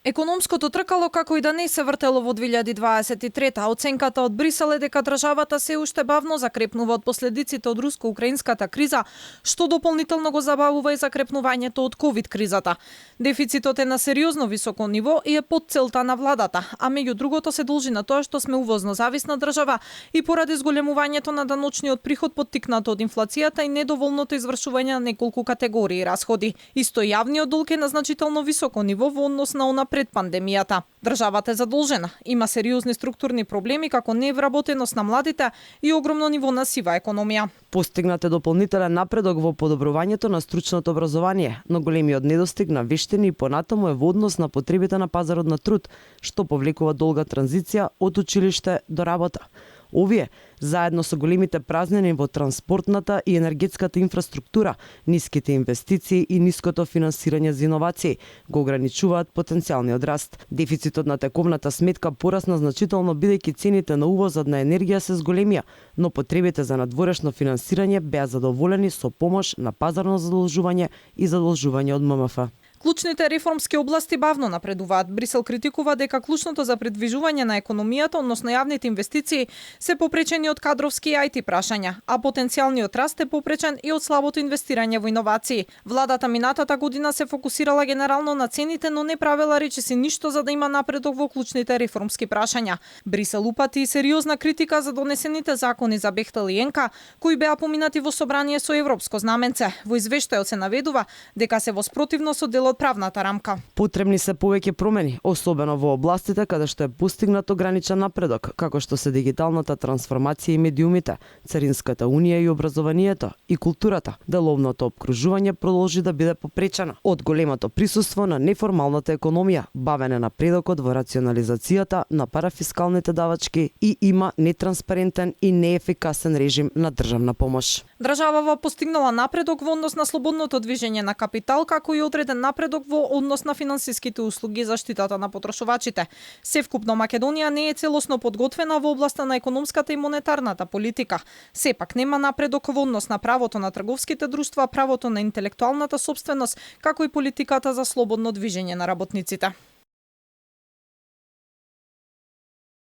Економското тркало како и да не се вртело во 2023, оценката од Брисел е дека државата се уште бавно закрепнува од последиците од руско-украинската криза, што дополнително го забавува и закрепнувањето од ковид кризата. Дефицитот е на сериозно високо ниво и е под целта на владата, а меѓу другото се должи на тоа што сме увозно зависна држава и поради зголемувањето на даночниот приход поттикнато од инфлацијата и недоволното извршување на неколку категории расходи. Исто јавниот долг е на значително високо ниво во однос на она пред пандемијата. Државата е задолжена, има сериозни структурни проблеми како невработеност на младите и огромно ниво на сива економија. Постигнат е дополнителен напредок во подобрувањето на стручното образование, но големиот недостиг на вештини и понатаму е во однос на потребите на пазарот на труд, што повлекува долга транзиција од училиште до работа. Овие, заедно со големите празнини во транспортната и енергетската инфраструктура, ниските инвестиции и ниското финансирање за иновации, го ограничуваат потенцијалниот раст. Дефицитот на тековната сметка порасна значително бидејќи цените на увозот на енергија се зголемија, но потребите за надворешно финансирање беа задоволени со помош на пазарно задолжување и задолжување од ММФ. Клучните реформски области бавно напредуваат. Брисел критикува дека клучното за предвижување на економијата, односно јавните инвестиции, се попречени од кадровски и IT прашања, а потенцијалниот раст е попречен и од слабото инвестирање во иновации. Владата минатата година се фокусирала генерално на цените, но не правела речиси ништо за да има напредок во клучните реформски прашања. Брисел упати и сериозна критика за донесените закони за Бехтел и ЕНКА, кои беа поминати во собрание со европско знаменце. Во извештајот се наведува дека се во спротивно со делот правната рамка. Потребни се повеќе промени, особено во областите каде што е постигнат ограничен напредок, како што се дигиталната трансформација и медиумите, царинската унија и образованието и културата. Деловното опкружување продолжи да биде попречено од големото присуство на неформалната економија, бавене напредокот во рационализацијата на парафискалните давачки и има нетранспарентен и неефикасен режим на државна помош. Државава постигнала напредок во однос на слободното движење на капитал, како и одреден напредок во однос на финансиските услуги и заштитата на потрошувачите. Севкупно Македонија не е целосно подготвена во областа на економската и монетарната политика. Сепак нема напредок во однос на правото на трговските друштва, правото на интелектуалната сопственост, како и политиката за слободно движење на работниците.